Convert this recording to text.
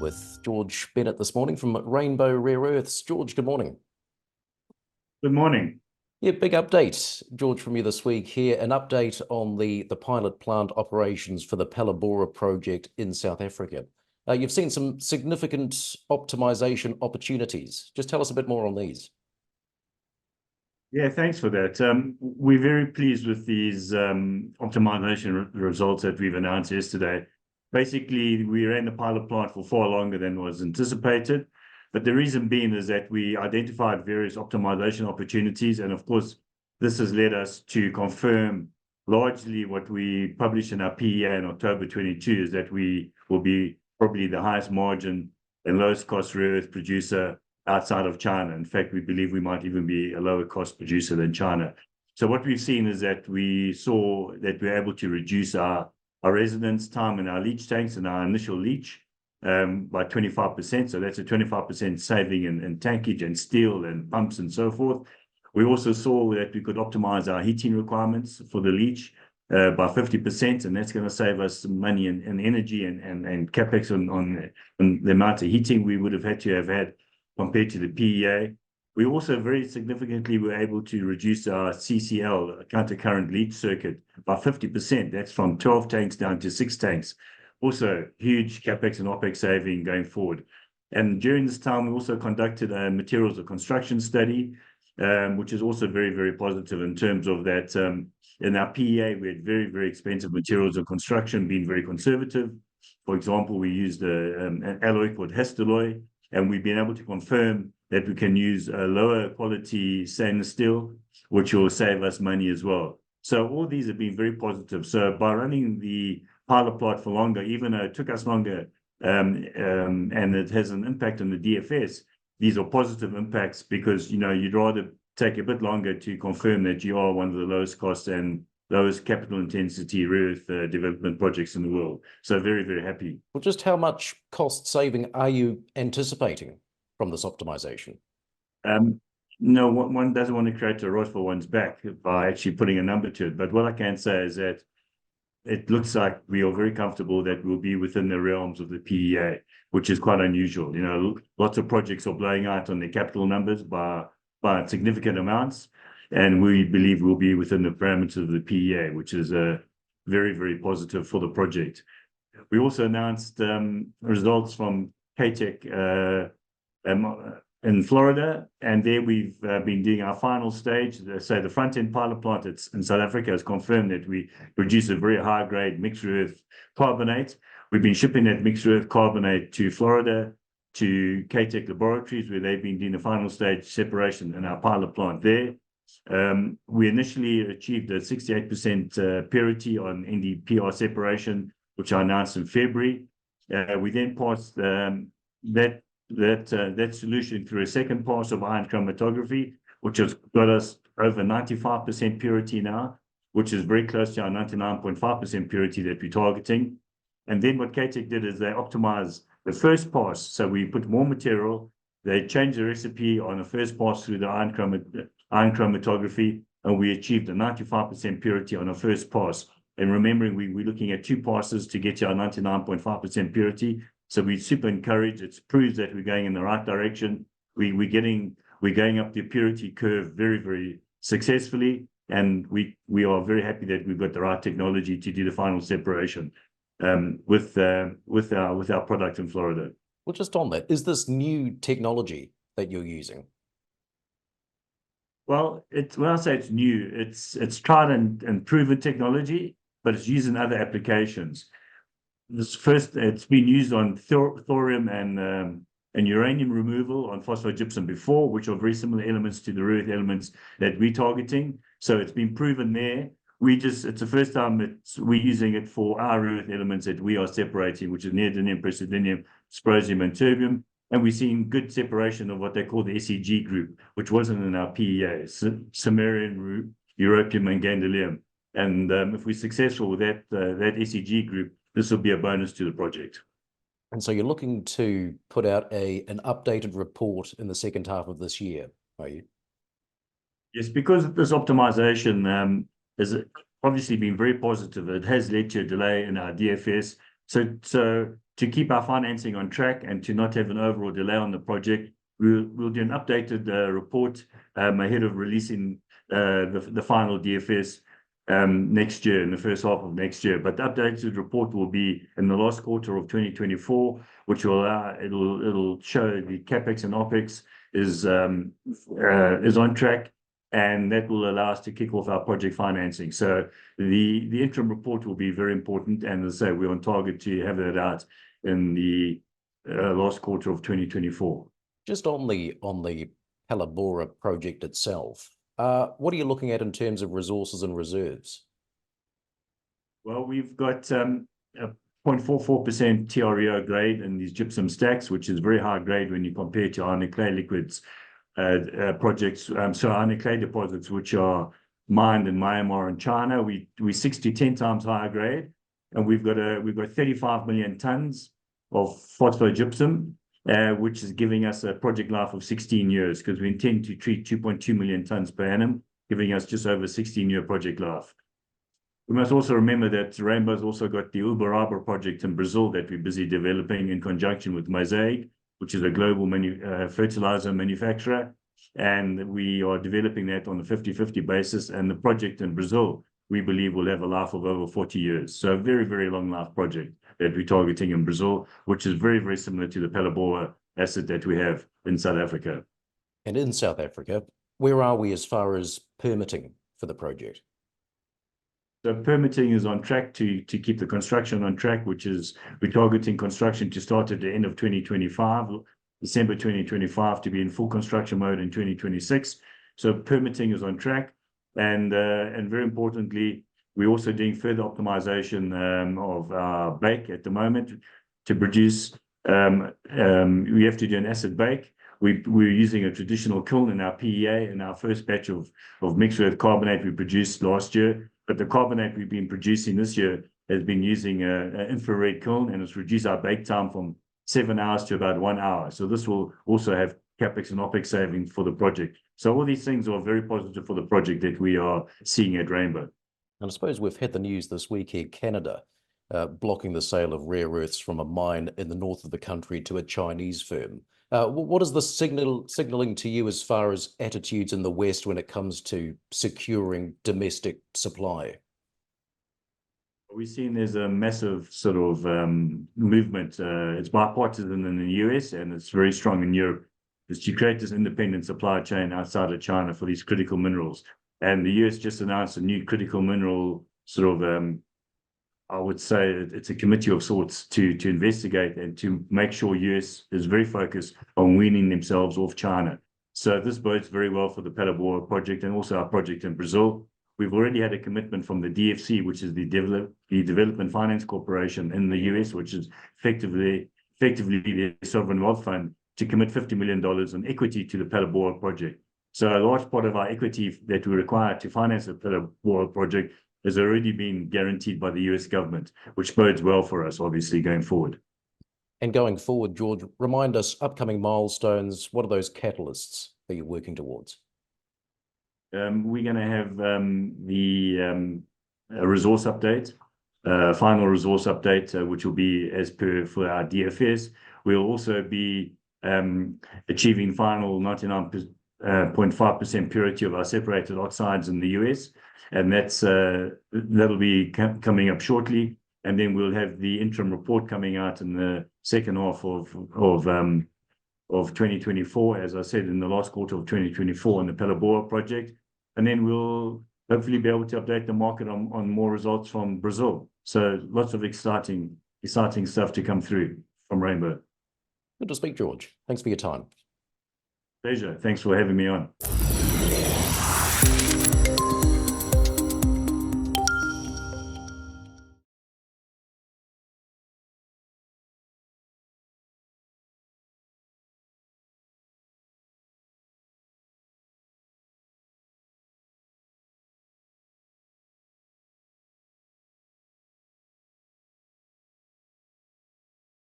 with George Bennett this morning from Rainbow Rare Earths. George, good morning. Good morning. Yeah, big update, George, from you this week here. An update on the pilot plant operations for the Phalaborwa project in South Africa. You've seen some significant optimization opportunities. Just tell us a bit more on these. Yeah, thanks for that. We're very pleased with these optimization results that we've announced yesterday. Basically, we ran the pilot plant for far longer than was anticipated. But the reason being is that we identified various optimization opportunities. And of course, this has led us to confirm largely what we published in our PEA in October 22, is that we will be probably the highest margin and lowest cost rare earth producer outside of China. In fact, we believe we might even be a lower cost producer than China. So what we've seen is that we saw that we're able to reduce our residence time in our leach tanks and our initial leach by 25%. So that's a 25% saving in tankage and steel and pumps and so forth. We also saw that we could optimize our heating requirements for the leach by 50%, and that's going to save us some money and energy and capex on the amount of heating we would have had compared to the PEA. We also very significantly were able to reduce our CCL, counter current leach circuit, by 50%. That's from 12 tanks down to 6 tanks. Also, huge capex and opex saving going forward. And during this time, we also conducted a materials of construction study, which is also very, very positive in terms of that. In our PEA, we had very, very expensive materials of construction, being very conservative. For example, we used an alloy called Hestalloy, and we've been able to confirm that we can use a lower quality stainless steel, which will save us money as well. So all these have been very positive. So by running the pilot plant for longer, even though it took us longer, and it has an impact on the DFS, these are positive impacts because, you'd rather take a bit longer to confirm that you are one of the lowest cost and lowest capital intensity rare earth development projects in the world. So very, very happy. Well, just how much cost saving are you anticipating from this optimization? No, one doesn't want to create a rod for one's back by actually putting a number to it. But what I can say is that it looks like we are very comfortable that we'll be within the realms of the PEA, which is quite unusual. Lots of projects are blowing out on their capital numbers by significant amounts. And we believe we'll be within the parameters of the PEA, which is very, very positive for the project. We also announced results from KTEC in Florida, and there we've been doing our final stage. So the front-end pilot plant in South Africa has confirmed that we produce a very high-grade mixed rare earth carbonate. We've been shipping that mixed rare earth carbonate to Florida, to KTEC laboratories, where they've been doing the final stage separation in our pilot plant there. We initially achieved a 68% purity on NdPr separation, which I announced in February. We then passed that solution through a second pass of ion chromatography, which has got us over 95% purity now, which is very close to our 99.5% purity that we're targeting. And then what KTEC did is they optimized the first pass. So we put more material, they changed the recipe on the first pass through the ion chromatography, and we achieved a 95% purity on our first pass. And remembering, we're looking at 2 passes to get to our 99.5% purity. So we're super encouraged. It proves that we're going in the right direction. We're going up the purity curve very, very successfully, and we are very happy that we've got the right technology to do the final separation with our product in Florida. Well, just on that, is this new technology that you're using? Well, when I say it's new, it's tried and proven technology, but it's used in other applications. It's been used on thorium and uranium removal on phosphogypsum before, which are very similar elements to the rare earth elements that we're targeting. So it's been proven there. It's the first time we're using it for our rare earth elements that we are separating, which is neodymium, praseodymium, dysprosium, and terbium. And we're seeing good separation of what they call the SEG group, which wasn't in our PEA, samarium, europium, and gadolinium. And if we're successful with that SEG group, this will be a bonus to the project. And so you're looking to put out an updated report in the second half of this year, are you? Yes, because this optimization has obviously been very positive. It has led to a delay in our DFS. So to keep our financing on track and to not have an overall delay on the project, we'll do an updated report ahead of releasing the final DFS next year, in the first half of next year. But the updated report will be in the last quarter of 2024, which will it'll show the capex and opex is on track, and that will allow us to kick off our project financing. So the interim report will be very important, and as I say, we're on target to have that out in the last quarter of 2024. Just on the Phalaborwa project itself, what are you looking at in terms of resources and reserves? Well, we've got a 0.44% TREO grade in these gypsum stacks, which is very high grade when you compare to ionic clay liquids projects. So ionic clay deposits, which are mined in Myanmar and China, we 6 to 10 times higher grade, and we've got 35 million tons of phosphogypsum, which is giving us a project life of 16 years, because we intend to treat 2.2 million tons per annum, giving us just over 16-year project life. We must also remember that Rainbow's also got the Uberaba project in Brazil that we're busy developing in conjunction with Mosaic, which is a global fertilizer manufacturer. And we are developing that on a 50-50 basis. And the project in Brazil, we believe, will have a life of over 40 years. So a very, very long life project that we're targeting in Brazil, which is very, very similar to the Phalaborwa asset that we have in South Africa. And in South Africa, where are we as far as permitting for the project? So permitting is on track to keep the construction on track, which is we're targeting construction to start at the end of 2025, December 2025, to be in full construction mode in 2026. So permitting is on track, and very importantly, we're also doing further optimization of our bake at the moment to produce. We have to do an acid bake. We're using a traditional kiln in our PEA in our first batch of mixed earth carbonate we produced last year. But the carbonate we've been producing this year has been using an infrared kiln, and it's reduced our bake time from 7 hours to about 1 hour. So this will also have capex and opex savings for the project. So all these things are very positive for the project that we are seeing at Rainbow. And I suppose we've had the news this week here, Canada blocking the sale of rare earths from a mine in the north of the country to a Chinese firm. What is the signaling to you as far as attitudes in the West when it comes to securing domestic supply? We've seen there's a massive sort of movement. It's bipartisan in the US, and it's very strong in Europe. Is to create this independent supply chain outside of China for these critical minerals. And the US just announced a new critical mineral sort of, I would say it's a committee of sorts to investigate and to make sure US is very focused on weaning themselves off China. So this bodes very well for the Phalaborwa project and also our project in Brazil. We've already had a commitment from the DFC, which is the Development Finance Corporation in the US, which is effectively the sovereign wealth fund, to commit $50 million in equity to the Phalaborwa project. So a large part of our equity that we require to finance the Phalaborwa project has already been guaranteed by the US government, which bodes well for us, obviously, going forward. And going forward, George, remind us upcoming milestones. What are those catalysts that you're working towards? We're going to have a resource update, final resource update, which will be as per for our DFS. We'll also be achieving final 99.5% purity of our separated oxides in the US, and that'll be coming up shortly. And then we'll have the interim report coming out in the second half of 2024, as I said, in the last quarter of 2024 on the Phalaborwa project. And then we'll hopefully be able to update the market on more results from Brazil. So lots of exciting stuff to come through from Rainbow. Good to speak, George. Thanks for your time. Pleasure. Thanks for having me on.